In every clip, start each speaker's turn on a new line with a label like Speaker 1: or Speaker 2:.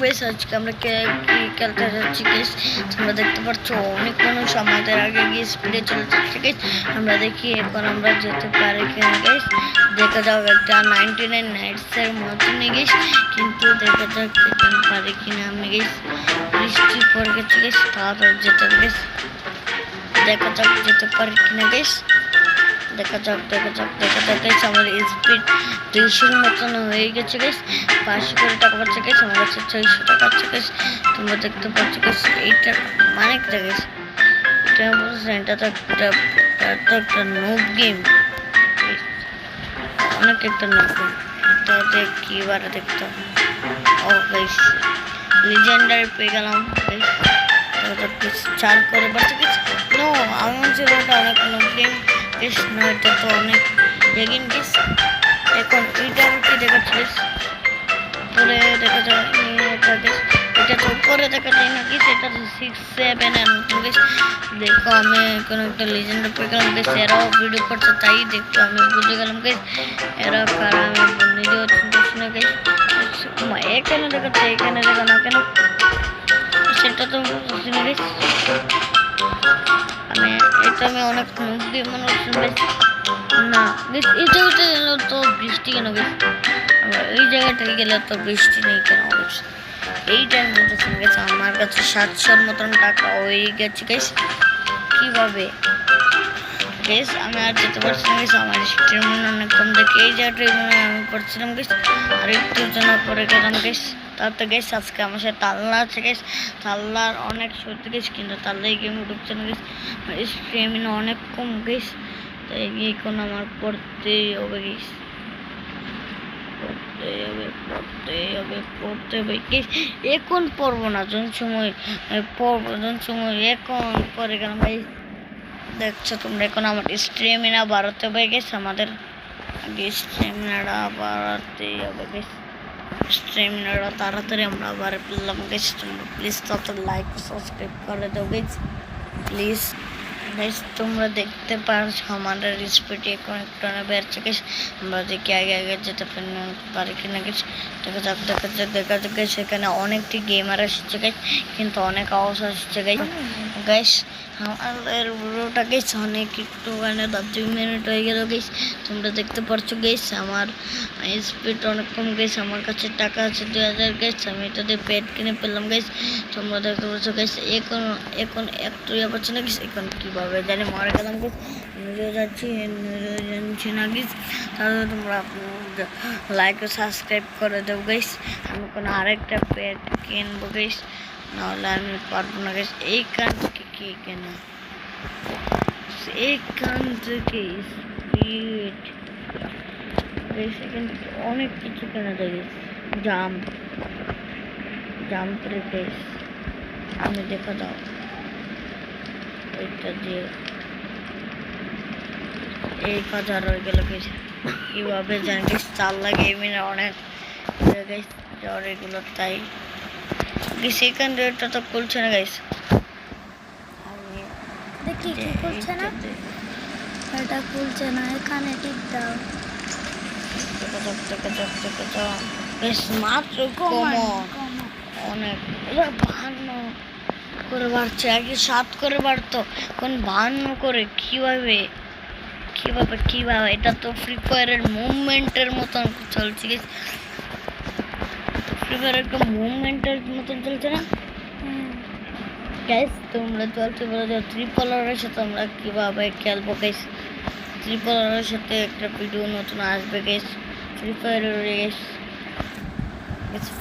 Speaker 1: বেশ আজকে আমরা কি খেলতে যাচ্ছি গেস। তোমরা দেখতে পাচ্ছ অনেক মানুষ আমাদের আগে গিয়ে স্পিডে চলে যাচ্ছে গেস। আমরা দেখি এখন আমরা যেতে পারি কিনা গেস। দেখা যাক একটা 99 নাইটসের মতনই গেস, কিন্তু দেখা যাক যেতে পারি কিনা আমি গেস। বৃষ্টি পড়ে গেছে গেস, তাড়াতাড়ি যেতে হবে গেস। দেখা যাক যেতে পারি কিনা গেস। দেখা যাক গেস। আমার স্পিড 200 মতন হয়ে গেছে গেস। 500 করে টাকা পাচ্ছে গেস, আমার কাছে 600 টাকা আছে গেস। তোমরা দেখতে পাচ্ছ গেস, এইটা অনেকটা গেস। এটা বলছেন এটা তো একটা নোব গেম, অনেক একটা নোব গেম। এটা কি বারে দেখতাম ও গেস, লিজেন্ডারি পেয়ে গেলাম গেস। চার করে বাড়ছে গেস। নো আমার ছিল ওটা অনেক নোব গেম গেস। না এটা তো অনেক এগিন গেস। এখন এইটা আমার কি দেখাচ্ছিস পরে দেখা যায় এটা গেস। এটা তো উপরে দেখা যায় না গেস, এটা তো 6, 7 এর মতো গেস। দেখো আমি কোনো একটা লিজেন্ডারি পেয়ে গেলাম গেস। এরাও ভিডিও করছে তাই দেখো আমি বুঝে গেলাম গেস এরা কারা, আমি নিজেও চিন্তাছি না গেস। এখানে দেখাচ্ছে, এখানে দেখা না কেন সেটা তো বুঝছি না গেস। আমি এটা আমি অনেক মুভি মনে হচ্ছে গেস। না গেস এই জায়গাটা তো বৃষ্টি কেন গেস, এই জায়গাটায় গেলে তো বৃষ্টি নেই কেন গেস। এই টাইম বলতেছেন গেছে আমার কাছে 700 মতন টাকা হয়ে গেছে গেস। কিভাবে গেস আমি আর যেতে পারছি না গেস, আমার স্টেমিনা অনেক কম দেখে এই জায়গাটায় আমি পড়ছিলাম গেস। আর একটু জন্য পরে গেলাম গেস। তাতে গেস আজকে আমার সাথে তাল্লা আছে গেস। তাল্লার অনেক সত্যি গেস, কিন্তু তাল্লা এই গেমে ঢুকছে না গেস। স্টেমিনা অনেক কম গেস, তাই এখন আমার পড়তেই হবে গেস। পড়তে হবে গেস। এখন পড়বো না, যখন সময় পড়বো, যখন সময় এখন পরে গেলাম ভাই। দেখছো তোমরা এখন আমার স্টেমিনা বাড়াতে হবে গেস। আমাদের আগে স্টেমিনাটা বাড়াতেই হবে গেস। স্টেমিনাটা তাড়াতাড়ি আমরা আবার পেলাম গেস। তোমরা প্লিজ তত লাইক সাবস্ক্রাইব করে দাও গেস প্লিজ গাইস। তোমরা দেখতে পারছো আমাদের স্পিড এখন একটু বেড়েছে গেস। আমরা দেখি আগে যেতে পারি কিনা গেস। দেখা যাক গেস। সেখানে অনেকটি গেমার আসছে গেস, কিন্তু অনেক আওয়াজ আসছে গাইস। আমাদের ভিডিওটা গেস অনেক একটু 2 মিনিট হয়ে গেল গেস। তোমরা দেখতে পারছো গেস আমার স্পিড অনেক কম গেস। আমার কাছে টাকা আছে 2000 গেস, আমি এটা দিয়ে পেট কিনে পেলাম গেস। তোমরা দেখতে পাচ্ছ গেস এখন একটু ইয়ে পাচ্ছে না গেস। এখন কীভাবে জানি মরে গেলাম গেস, নিজেও জানছি না গেস। তাহলে তোমরা লাইক ও সাবস্ক্রাইব করে দেবো গেস। আমি কোনো আরেকটা পেট কিনবো গেস, নাহলে আমি পারবো না গেস। এইখান থেকে কি কেনা, এইখান থেকে স্পিড গেস, এখান থেকে অনেক কিছু কেনা যায় গেস। জাম্প রেখে আমি দেখা দাও ওইটা দিয়ে 1000 হয়ে গেল গেস। কীভাবে জানি গেস, 4 লাগে এমনি অনেক গেস জ্বর এগুলো, তাই গেস এখান এটা তো খুলছে না গেস।
Speaker 2: দেখি কি খুলছে না, এটা খুলছে না। এখানে টিপ দাও।
Speaker 1: দেখা যাক বেশ মাত্র অনেক 52 করে বাড়ছে। আগে 7 করে বাড়তো, এখন 52 করে। কিভাবে এটা তো ফ্রি ফায়ারের মুভমেন্টের মতন চলছে গেস। ফ্রি ফায়ার একটা মুভমেন্টের মতন চলছে না গাইস। তোমরা চলতে বলে যাও ট্রিপলারের সাথে আমরা কিভাবে খেলবো গাইস। ট্রিপলারের সাথে একটা ভিডিও নতুন আসবে গাইস ফ্রি ফায়ারের গাইস।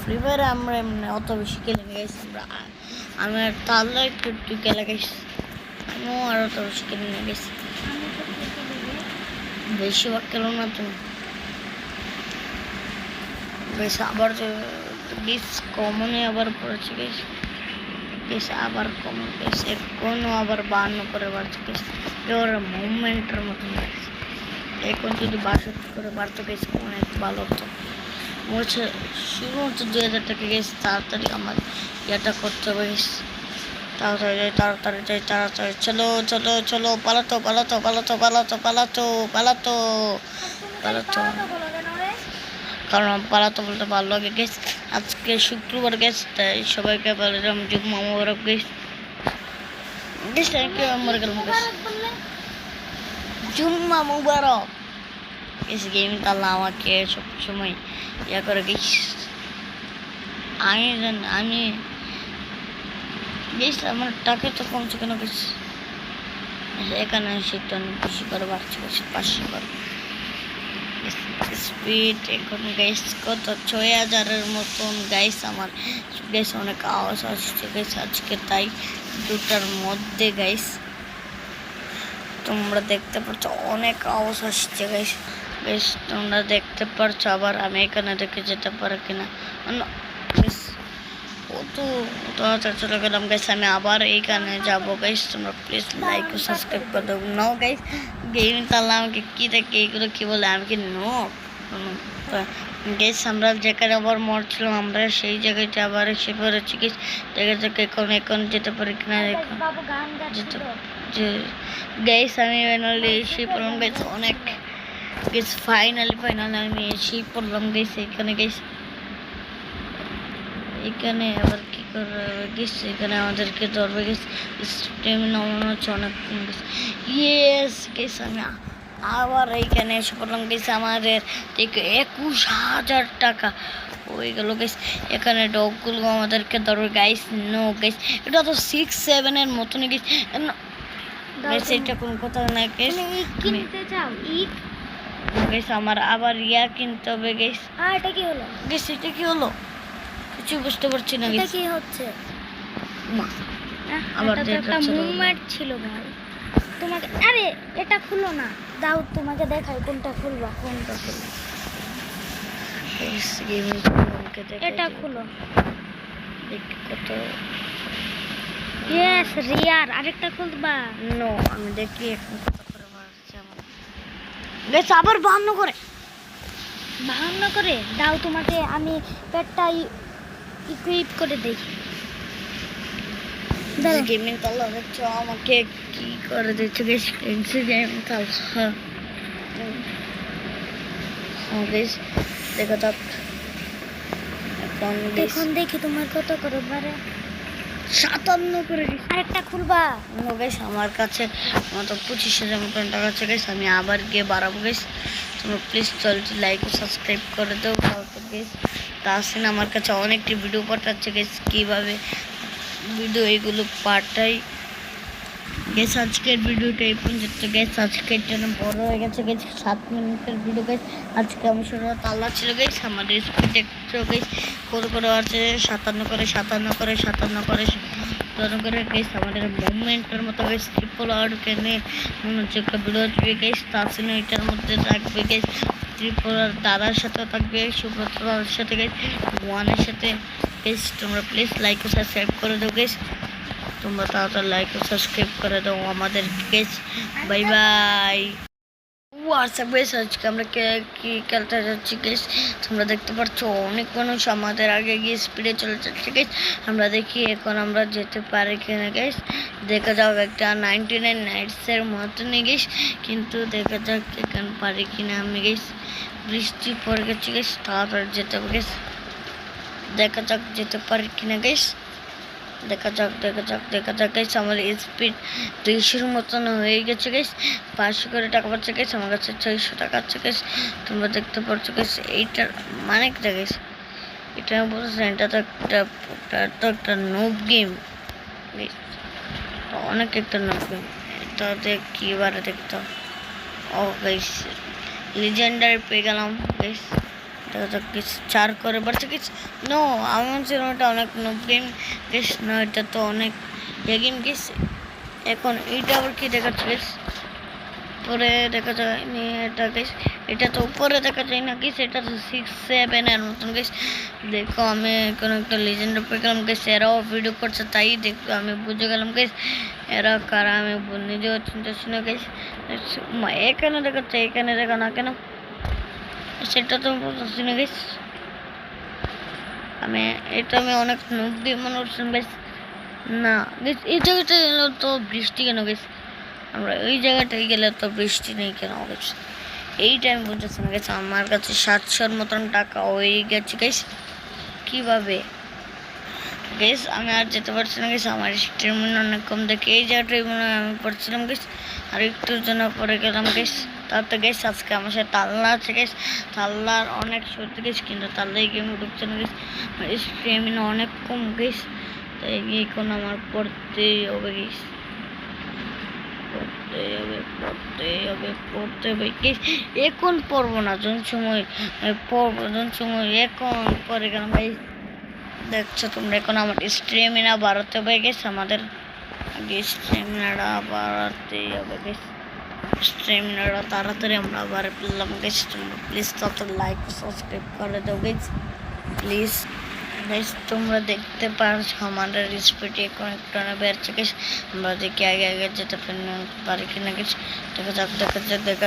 Speaker 1: ফ্রি ফায়ারে আমরা এমনি অত বেশি খেলি গাইস। আমি আর তাহলে একটু খেলা গাইস, আমিও আর অত বেশি খেলি না গাইস। বেশিরভাগ খেলো না তুমি বেশ। আবার গেস কমনে আবার পড়েছে গেস। আবার কমন গেস, এখনো আবার 52 করে বাড়ছে গেস। ওর মুভমেন্টের মতন গেছে। এখন যদি 62 করে বাড়তো গেস অনেক ভালো হতো। বলছে শুরু হচ্ছে 2000 টাকা গেস। তাড়াতাড়ি আমার ইয়েটা করতে হবে গেস। তাড়াতাড়ি চলো পালাতো, কারণ পালাতো বলতে ভালো লাগে গেস। আজকে শুক্রবার গেছ, তাই সবাইকে বললাম জুম্মা মোবারক গেছ। মরে গেলাম জুম্মা মুবারক গেছ। গেম তাল্লা আমাকে সবসময় ইয়া করে গেছ। আমি গেছ আমার টাকা তো কমছে কেন গেছ। এখানে সেটা বেশি করে বাড়ছে, 500 করে স্পিড। এখন গাইস কত 6000-এর মতন গাইস। আমার গাইস অনেক আওয়াজ আসছে গাইস আজকে, তাই 2টার মধ্যে গাইস তোমরা দেখতে পাচ্ছ অনেক আওয়াজ আসছে গাইস। গাইস তোমরা দেখতে পাচ্ছ। আবার আমি এখানে দেখে যেতে পারি কিনা চলে গেলাম গাইস। আমি আবার এইখানে যাবো গাইস। তোমরা প্লিজ লাইক ও সাবস্ক্রাইব করে দেবো। নো গাইস গেম তাহলে আমাকে কি দেখে এইগুলো কি বলে, আমি কি নো গাইস। আমরা যেখানে আবার মরছিলাম আমরা সেই জায়গাটা আবার এসে পড়েছি গাইস। দেখা যাক এখন যেতে পারি কিনা। এখন গাইস আমি ফাইনালি এসে পড়লাম গাইস। অনেক গাইস ফাইনালি আমি এসেই পড়লাম গাইস এখানে গাইস। এখানে আবার কি করে গেছে, এখানে আমাদেরকে ধরবে গেছে। স্টেমিনা মনে হচ্ছে অনেক কম গেছে। ইয়েস গেছে। আমি আবার এইখানে এসে পড়লাম গেছে। আমাদের 21,000 টাকা হয়ে গেল গেছে। এখানে ডগগুলো আমাদেরকে ধরবে গাইস। নো গাইস এটা তো 6-7-এর মতনই গেছে। এটা কোন কথা না গেছে।
Speaker 2: কিনতে চাও ঈদ
Speaker 1: গেছে আমার আবার ইয়া কিনতে হবে গেছে।
Speaker 2: এটা কি হলো
Speaker 1: গেছে? এটা কি হলো কিছু বুঝতে পারছি না।
Speaker 2: এটা কি হচ্ছে?
Speaker 1: আবার
Speaker 2: এটা তো একটা মুভমেন্ট ছিল ভাই। তোমাকে আরে এটা খুলো না, দাও তোমাকে দেখাই কোনটা খুলবা। এটা খুলো।
Speaker 1: কত
Speaker 2: ইয়েস রিয়ার আরেকটা খুলবা।
Speaker 1: নো আমি দেখি এখন কত করে বাড়ছে আমার গাইস। আবার
Speaker 2: 52 করে দাও তোমাকে। আমি পেটটা ইকুইপ করে দেই।
Speaker 1: গেমিং তালা হচ্ছে আমাকে কি করে দিচ্ছে গাইস। গেমিং তালা গাইস দেখা যাক
Speaker 2: এখন দেখি তোমার কত করে বাড়ে।
Speaker 1: 57 করে দিচ্ছে।
Speaker 2: আরেকটা খুলবা।
Speaker 1: নো গাইস আমার কাছে মাত্র 25,000 মতন টাকা আছে গাইস। আমি আবার গিয়ে বাড়াবো গাইস। তোমরা প্লিজ চলছে লাইক ও সাবস্ক্রাইব করে দাও গাইস। তাহসিন আমার কাছে অনেকটি ভিডিও পাঠাচ্ছে গাইস, কীভাবে ভিডিও এগুলো পাঠাই গাইস। আজকের ভিডিওটা এই পর্যন্ত গাইস। আজকের জন্য বড় হয়ে গেছে গাইস, 7 মিনিটের ভিডিও গাইস। আজকে আমি শুরু তাল্লা ছিল গাইস। আমাদের স্পিড দেখছো গাইস করে আছে 57 করে গাইস। আমাদের মুভমেন্টের মতো গাইস ট্রিপল আর কেনে মনে হচ্ছে একটা ভিডিও আসবে গাইস। তাহসিন এটার মধ্যে থাকবে গাইস। ট্রিপল আর দাদার সাথে থাকবে, সুব্রত দাদার সাথে গাইস, ওয়ানের সাথে গাইস। তোমরা প্লিজ লাইক ও সাবস্ক্রাইব করে দাও গাইস। তোমরা তাড়াতাড়ি লাইক ও সাবস্ক্রাইব করে দাও আমাদের guys. Bye bye. WhatsApp guys আজকে আমরা কি খেলতে যাচ্ছি গাইস। তোমরা দেখতে পাচ্ছ অনেক মানুষ আমাদের আগে গিয়ে স্পিডে চলে যাচ্ছে গাইস। আমরা দেখি এখন আমরা যেতে পারি কিনা গাইস। দেখা যাক একটা 99 নাইটসের মতনই গাইস, কিন্তু দেখা যাক এখানে পারি কিনা আমি গাইস। বৃষ্টি পড়ে গেছে গাইস, তাড়াতাড়ি যেতে হবে গাইস। দেখা যাক যেতে পারি কিনা গাইস। দেখা যাক গাইস। আমার স্পিড 200-এর মতন হয়ে গেছে গাইস। 500 করে টাকা পাচ্ছে গাইস। আমার কাছে 600 টাকা আছে গাইস। তোমরা দেখতে পাচ্ছ গাইস। এইটার মানে কি গাইস, এটা বলছেন এটা তো একটা নোব গেম গাইস, অনেক একটা নোব গেম। এটা কি বারে দেখতে। ও গাইস লিজেন্ডারি পেয়ে গেলাম গাইস। দেখা যাক গাইস 4 করে বাড়ছে গাইস। নো আমি ভাবছিলাম এটা অনেক নোব গেম গাইস। না এটা তো অনেক গেম গাইস। এখন এইটা আবার কি দেখাচ্ছে গাইস, পরে দেখা যায়নি এটা গাইস। এটা তো উপরে দেখা যায় না গাইস, এটা তো 6-7-এর মতন গাইস। দেখো আমি এখন একটা লেজেন্ড পেয়ে গেলাম গাইস। এরাও ভিডিও করছে তাই দেখো আমি বুঝে গেলাম গাইস এরা কারা। আমি নিজেও চিন্তাছি না গাইস। এখানে দেখাচ্ছে, এখানে দেখা না কেন সেটা তো বুঝতেছি না গাইস। আমি অনেক নোব গেম মনে করছিলাম গাইস। না গাইস এই জায়গাটা গেলে তো বৃষ্টি কেন গাইস। আমরা ওই জায়গাটায় গেলে তো বৃষ্টি নেই কেন গাইস। এইটা আমি বুঝতেছি না গাইস। আমার কাছে 700-এর মতন টাকা হয়ে গেছে গাইস। কি কিভাবে গেস আমি আর যেতে পারছি না গেস, আমার স্টেমিনা অনেক কম দেখে এই জায়গাটাই মনে হয় আমি পড়ছিলাম গেস, আর একটুর জন্য পরে গেলাম গেস। তারপর গেস আজকে আমার সাথে তাল্লা আছে গেস, তাল্লার অনেক সত্যি গেস, কিন্তু তাল্লাই গেমে ঢুকছে না গেস, আমার স্টেমিনা অনেক কম গেস, তাই এখন আমার পড়তেই হবে গেস, পড়তে হবে গেস। এখন পড়বো না, যখন সময় পড়বো, যখন সময় এখন পরে গেলাম ভাই। দেখছো তোমরা এখন আমার স্টেমিনা বাড়াতে হবে গেছে, আমাদের আগে স্টেমিনাটা বাড়াতে হবে গেছে, স্টেমিনাটা তাড়াতাড়ি আমরা আবার পেলাম গেছে। তোমরা প্লিজ তত লাইক সাবস্ক্রাইব করে দাও গেছে প্লিজ গাইস। তোমরা দেখতে পারছো আমাদের স্পিড এখন একটু বেড়েছে গেছে, আমরা দেখি আগে আগে যেতে পারি কিনা গেছে। দেখা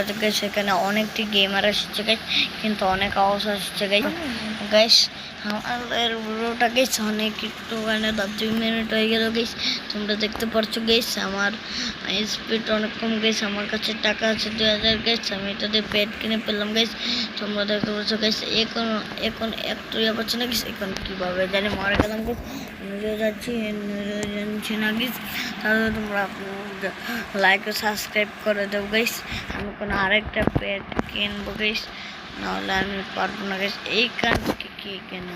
Speaker 1: যাক গেছে, এখানে অনেকটি গেমার আসছে গাইস, কিন্তু অনেক আওয়াজ আসছে গাইস। আমাদের ভিডিওটা গেছে অনেক একটু মানে 2 মিনিট হয়ে গেল গেছে, তোমরা দেখতে পারছো গেছে আমার স্পিড অনেক কম গেছে, আমার কাছে টাকা আছে 2000 গেছে, আমি এটা দিয়ে পেট কিনে পেলাম গেছে, তোমরা দেখতে পাচ্ছ গেছে। এখন এখন একটু পাচ্ছ না গেছে, এখন কীভাবে জানি মরে গেলাম গেছে, নিজেও জানছি না গেছে। তাহলে তোমরা লাইক ও সাবস্ক্রাইব করে দেবো গেছে, আমি কোনো আরেকটা পেট কিনবো গেছে, নাহলে আমি পারবো না গেছে। এইখান থেকে কি কেন,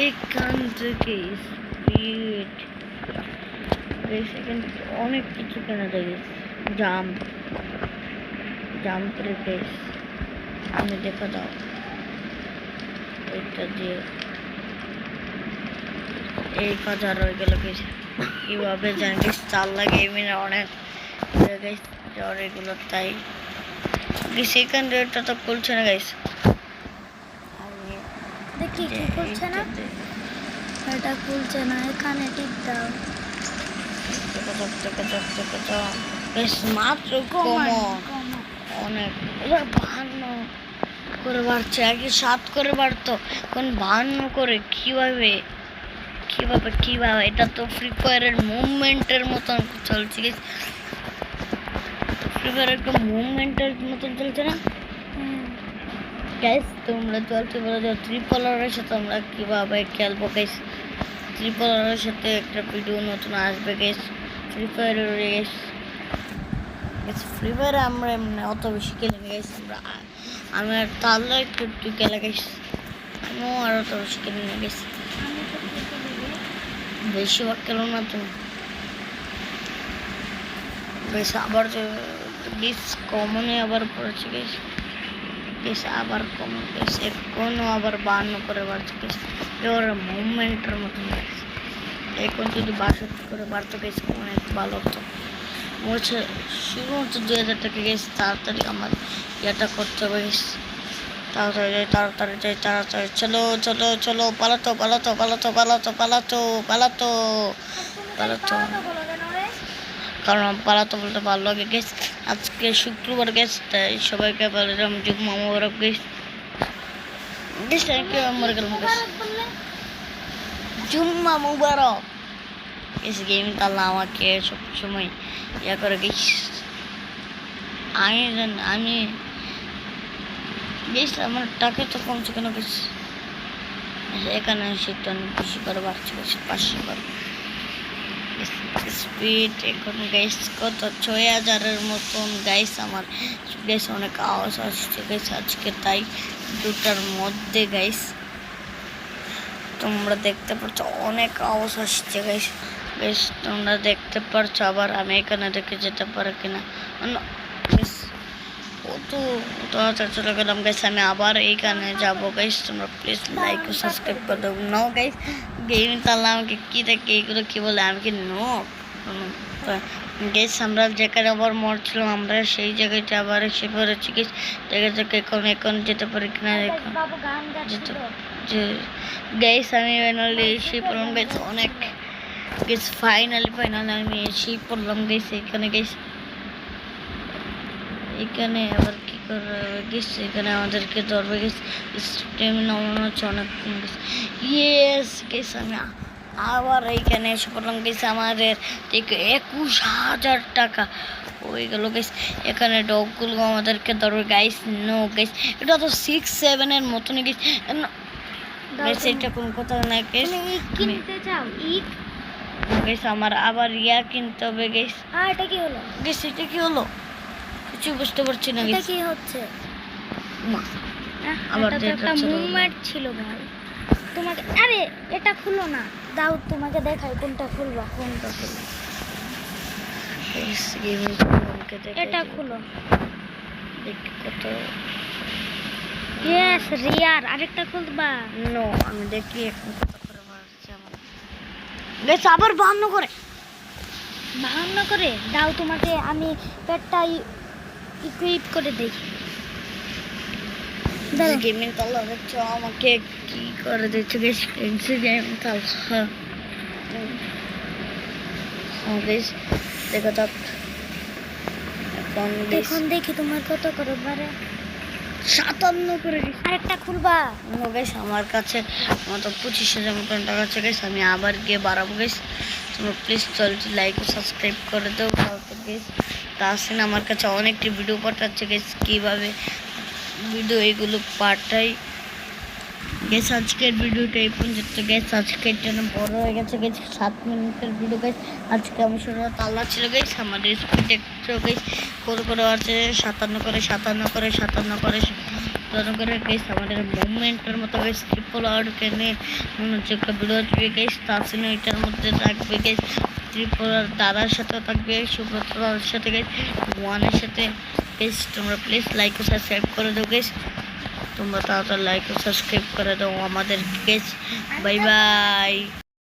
Speaker 1: এইখান থেকে স্পিড এখান থেকে অনেক কিছু কেনা যায় গেছে, জাম্প রেখে আমি দেখা দাও এটা দিয়ে এই কাজ আর হয়ে গেল গেছে, কীভাবে জানি গেছে, 4 লাগে এমনি অনেক জ্বর এগুলো, তাই সেখান এটা তো খুলছে না গাইস,
Speaker 2: দেখি কি খুলছে না, এটা খুলছে না, এখানে টিপ দাও,
Speaker 1: মাত্র অনেক 52 করে বাড়ছে, আগে 7 করে বাড়তো, এখন 52 করে। কিভাবে এটা তো ফ্রি ফায়ারের মুভমেন্টের মতন চলছে গেছে, ফ্রি ফায়ার একটা মুভমেন্টের মতন চলছে না গাইস। তোমরা চলতে বলো যে ট্রিপলারের সাথে আমরা কিভাবে খেলবো গাইস, ট্রিপলারের সাথে একটা ভিডিও নতুন আসবে গাইস, ফ্রি ফায়ারের রেস। ফ্রি ফায়ারে আমরা এমনি অত বেশি খেলে গাইস, আমি আর তাহলে একটু খেলে গাইস, আমিও আর অত বেশি খেলে নিয়ে গেছি, বেশিরভাগ খেলো না তুমি বেশ। আবার গেস কমনে আবার পড়েছে গেস আবার কম গেছে, এখনো আবার 52 করে বাড়ছে গেছে, এবার মুভমেন্টের মতন গেছে। এখন যদি 62 করে বাড়তো গেছে অনেক ভালো হতো। বলছে শুধুমাত্র 2000 টাকা গেছে, তাড়াতাড়ি আমার ইয়েটা করতে হবে গেছে, তাড়াতাড়ি চলো পালাতো, কারণ পালাতো বলতে ভালো লাগে গেছে। আজকে শুক্রবার গেছে, তাই সবাইকে বললাম জুম্মা মোবারক গেছে, মরে গেলাম গেছে, জুম্মা মোবারক গেছে। গেম তাহলে আমাকে সবসময় ইয়া করে গেছি, আমি গেছি, আমার টাকা তো কমছে কেন গেছি, এখানে সেটা অনেক বেশি করে বাড়ছে গেছে, 500 করে স্পিড। এখন গাইস কত 6000-এর মতন গাইস, আমার গাইস অনেক আওয়াজ আসছে গাইস আজকে, তাই 2টার মধ্যে গাইস তোমরা দেখতে পাচ্ছ অনেক আওয়াজ আসছে গাইস, তোমরা দেখতে পারছো। আবার আমি এখানে দেখে যেতে পারি কিনা, চলে গেলাম গাইস, আমি আবার এইখানে যাবো গাইস। তোমরা প্লিজ লাইক ও সাবস্ক্রাইব করে দেবো। নো গাইস গেম তাহলে আমাকে কি দেখে এইগুলো কি বলে, আমি কি নো গাইস। আমরা যেখানে আবার মরছিলাম আমরা সেই জায়গাটা আবার এসে পড়েছি গাইস, দেখা যাক এখন যেতে পারি কিনা। গাইস আমি ফাইনালি এসে পড়লাম গাইস, অনেক গাইস ফাইনালি আমি এসেই পড়লাম গাইস এখানে গাইস। এখানে আবার কি করে গেছে, এখানে আমাদেরকে ধরবে গেছে, স্টেমিনা মনে হচ্ছে অনেক কম গেছে। ইয়েস গেছে, আমি আবার এইখানে এসে পড়লাম গেছে, আমাদের 21,000 টাকা হয়ে গেল গেছে। এখানে ডগগুলো আমাদেরকে ধরবে গাইস, নো গাইস, এটা তো 6-7-এর মতনই গেছে,
Speaker 2: দাও
Speaker 1: গাইস
Speaker 2: তুমি।
Speaker 1: এটা কোন কথা না গাইস
Speaker 2: তুমি ইক কিনতে চাও ইক?
Speaker 1: গাইস আমার আবার ইয়া কিনতে হবে গাইস
Speaker 2: এটা কি হলো?
Speaker 1: গাইস এটা কি হলো কিছু বুঝতে পারছি না
Speaker 2: এটা
Speaker 1: গাইস
Speaker 2: কি হচ্ছে?
Speaker 1: আবার
Speaker 2: এটা তো একটা
Speaker 1: দেখাচ্ছে তো।
Speaker 2: মুভমেন্ট ছিল ভাই। তোমাকে আরে এটা খুলো না, দাও তোমাকে দেখাই কোনটা খুলবা।
Speaker 1: কোনটা খুলো গাইস গেমিং আমাকে দেখে
Speaker 2: এটা খুলো।
Speaker 1: দেখি কত
Speaker 2: ইয়েস রিয়ার, আরেকটা খুলবা।
Speaker 1: নো আমি দেখি এখন কত করে মারছে আমার গাইস আবার বান্ন করে
Speaker 2: ভাঙনা করে দাও তোমাকে, আমি পেটটা ইকুইপ করে দেই। দাও
Speaker 1: গেমিং তালা দেখছো আমাকে কি করে দিচ্ছে গাইস ফ্রেন্ডসি গেমিং তালা গাইস দেখো তো এখন গাইস
Speaker 2: এখন দেখি তোমার কত করে বাড়ে।
Speaker 1: 57 করে দিছি
Speaker 2: আরেকটা খুলবা।
Speaker 1: নো গাইস আমার কাছে আমার তো 25,000 মতন টাকা আছে গাইস আমি আবার গিয়ে বাড়াবো গাইস তোমরা প্লিজ চ্যানেলটি লাইক ও সাবস্ক্রাইব করে দাও তারপর গাইস তাহসিন আমার কাছে অনেকটি ভিডিও পাঠাচ্ছে গাইস কিভাবে ভিডিও এগুলো পাঠাই গাইস আজকের ভিডিওটা এই পর্যন্ত গাইস আজকের জন্য বড় হয়ে গেছে গাইস 7 মিনিটের ভিডিও গাইস আজকে আমি শুনে তাল্লা ছিল গাইস আমাদের স্পিড দেখছো গাইস করে আছে 57 করে 57 করে 57 করে 57 করে গাইস আমাদের মুভমেন্টের মতো গাইস ট্রিপল আর কেনে মনে হচ্ছে একটা ভিডিও আসবে গাইস তাহসিন এটার মধ্যে থাকবে গাইস ট্রিপল আর দাদার সাথে থাকবে সুব্রত দাদার সাথে গাইস ওয়ানের সাথে গাইস তোমরা প্লিজ লাইক ও সাবস্ক্রাইব করে দাও গাইস তোমরা তাড়াতাড়ি লাইক ও সাবস্ক্রাইব করে দাও আমাদের গাইস বাই বাই